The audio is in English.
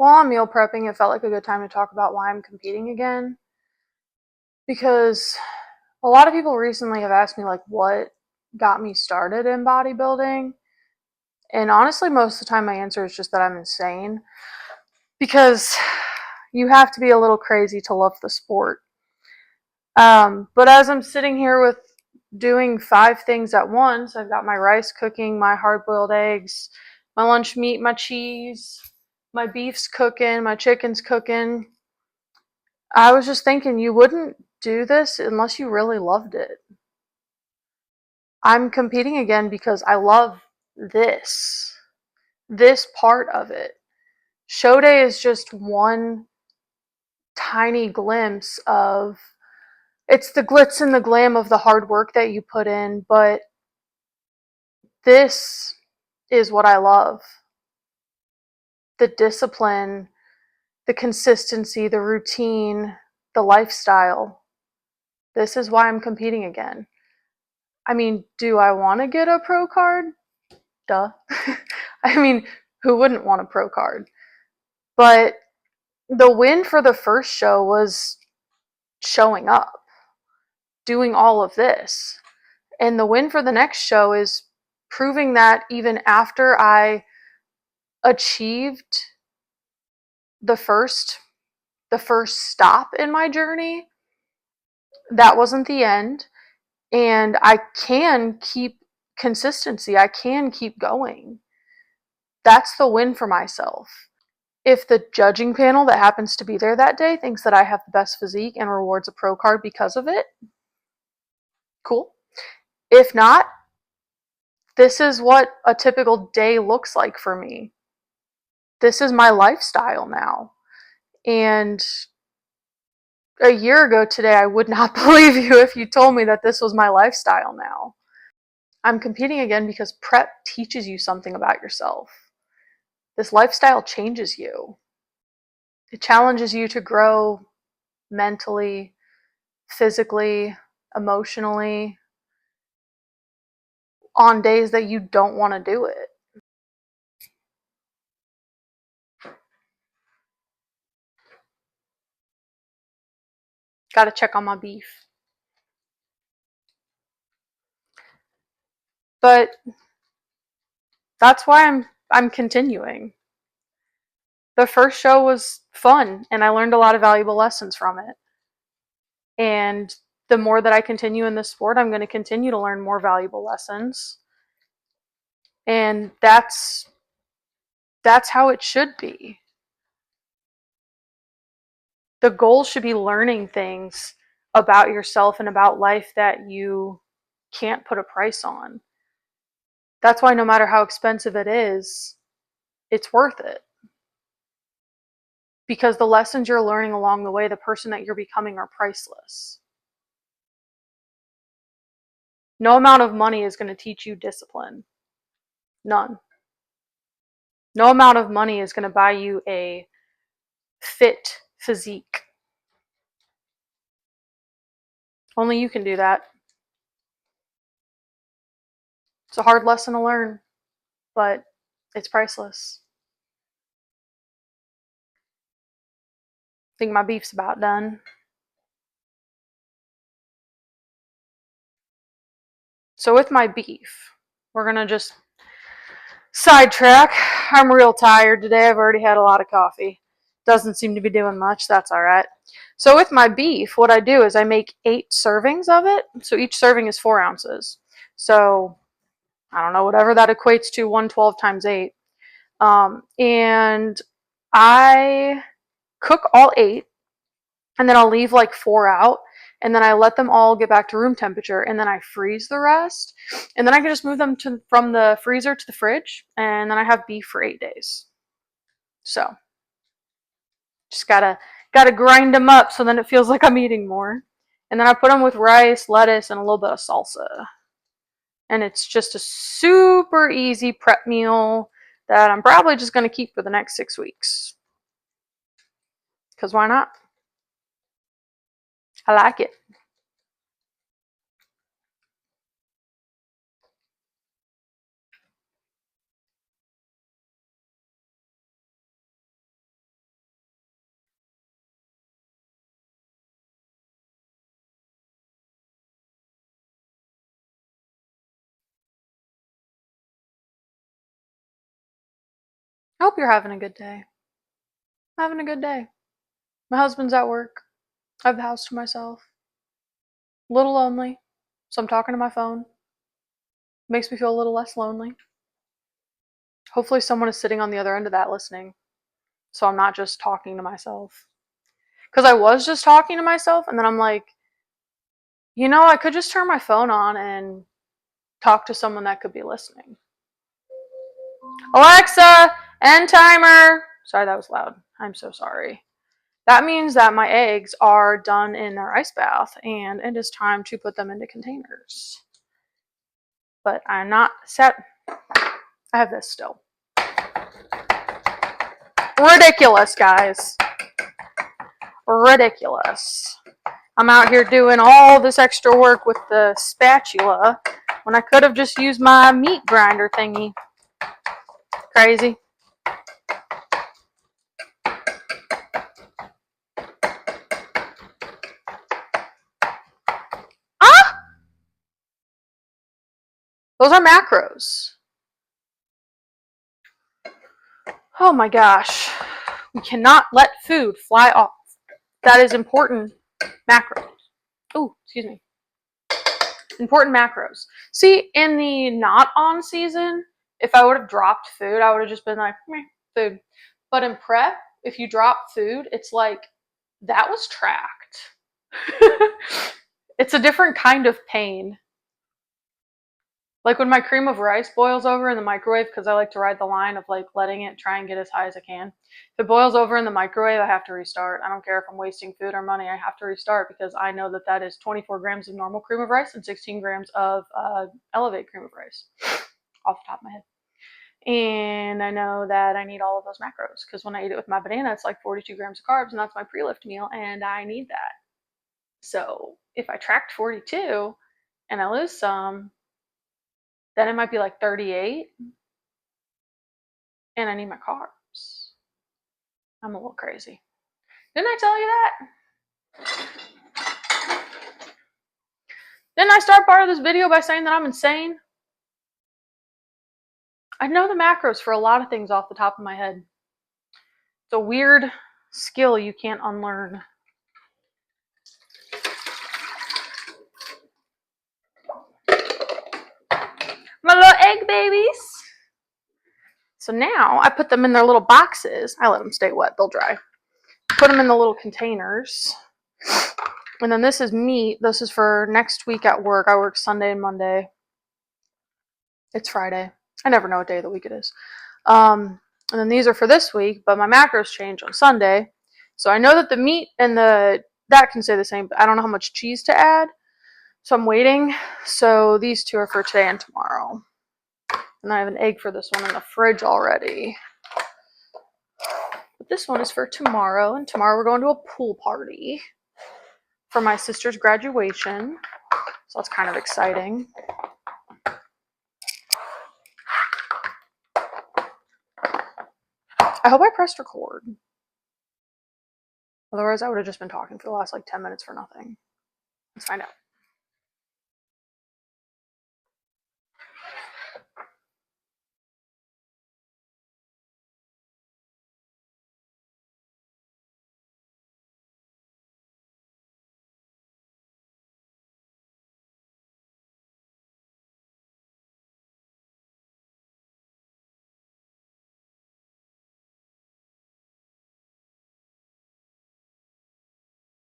While I'm meal prepping, it felt like a good time to talk about why I'm competing again. Because a lot of people recently have asked me, like, what got me started in bodybuilding. And honestly, most of the time, my answer is just that I'm insane. Because you have to be a little crazy to love the sport. But as I'm sitting here with doing 5 things at once, I've got my rice cooking, my hard boiled eggs, my lunch meat, my cheese, my beef's cooking, my chicken's cooking. I was just thinking you wouldn't do this unless you really loved it. I'm competing again because I love this part of it. Show day is just one tiny glimpse of it's the glitz and the glam of the hard work that you put in, but this is what I love. The discipline, the consistency, the routine, the lifestyle. This is why I'm competing again. I mean, do I want to get a pro card? Duh. I mean, who wouldn't want a pro card? But the win for the first show was showing up, doing all of this. And the win for the next show is proving that even after I achieved the first stop in my journey, that wasn't the end. And I can keep consistency. I can keep going. That's the win for myself. If the judging panel that happens to be there that day thinks that I have the best physique and rewards a pro card because of it, cool. If not, this is what a typical day looks like for me. This is my lifestyle now. And a year ago today, I would not believe you if you told me that this was my lifestyle now. I'm competing again because prep teaches you something about yourself. This lifestyle changes you. It challenges you to grow mentally, physically, emotionally, on days that you don't want to do it. Got to check on my beef. But that's why I'm continuing. The first show was fun and I learned a lot of valuable lessons from it. And the more that I continue in this sport, I'm going to continue to learn more valuable lessons. And that's how it should be. The goal should be learning things about yourself and about life that you can't put a price on. That's why no matter how expensive it is, it's worth it. Because the lessons you're learning along the way, the person that you're becoming, are priceless. No amount of money is going to teach you discipline. None. No amount of money is going to buy you a fit physique. Only you can do that. It's a hard lesson to learn, but it's priceless. I think my beef's about done. So with my beef, we're going to just sidetrack. I'm real tired today. I've already had a lot of coffee. Doesn't seem to be doing much. That's all right. So with my beef, what I do is I make 8 servings of it. So each serving is 4 ounces. So I don't know, whatever that equates to, 112 times 8. And I cook all 8, and then I'll leave like 4 out, and then I let them all get back to room temperature, and then I freeze the rest, and then I can just move them from the freezer to the fridge, and then I have beef for 8 days. So just gotta grind them up so then it feels like I'm eating more. And then I put them with rice, lettuce, and a little bit of salsa. And it's just a super easy prep meal that I'm probably just going to keep for the next 6 weeks. Because why not? I like it. I hope you're having a good day. I'm having a good day. My husband's at work. I have the house to myself. A little lonely, so I'm talking to my phone. Makes me feel a little less lonely. Hopefully someone is sitting on the other end of that listening, so I'm not just talking to myself. Because I was just talking to myself, and then I'm like, I could just turn my phone on and talk to someone that could be listening. Alexa, end timer. Sorry, that was loud. I'm so sorry. That means that my eggs are done in their ice bath, and it is time to put them into containers. But I'm not set. I have this still. Ridiculous, guys. Ridiculous. I'm out here doing all this extra work with the spatula when I could have just used my meat grinder thingy. Crazy. Ah! Those are macros. Oh my gosh. We cannot let food fly off. That is important macros. Oh, excuse me. Important macros. See, in the not on season, if I would have dropped food, I would have just been like, meh, food. But in prep, if you drop food, it's like, that was tracked. It's a different kind of pain. Like when my cream of rice boils over in the microwave, because I like to ride the line of like letting it try and get as high as I can. If it boils over in the microwave, I have to restart. I don't care if I'm wasting food or money, I have to restart because I know that that is 24 grams of normal cream of rice and 16 grams of Elevate cream of rice off the top of my head. And I know that I need all of those macros because when I eat it with my banana, it's like 42 grams of carbs, and that's my pre-lift meal, and I need that. So if I tracked 42 and I lose some, then it might be like 38 and I need my carbs. I'm a little crazy. Didn't I tell you that? Didn't I start part of this video by saying that I'm insane? I know the macros for a lot of things off the top of my head. It's a weird skill you can't unlearn. My little egg babies. So now I put them in their little boxes. I let them stay wet, they'll dry. Put them in the little containers. And then this is meat. This is for next week at work. I work Sunday and Monday. It's Friday. I never know what day of the week it is. And then these are for this week, but my macros change on Sunday. So I know that the meat and that can stay the same, but I don't know how much cheese to add. So I'm waiting. So these two are for today and tomorrow. And I have an egg for this one in the fridge already. But this one is for tomorrow, and tomorrow we're going to a pool party for my sister's graduation. So that's kind of exciting. I hope I pressed record. Otherwise, I would have just been talking for the last like 10 minutes for nothing. Let's find out.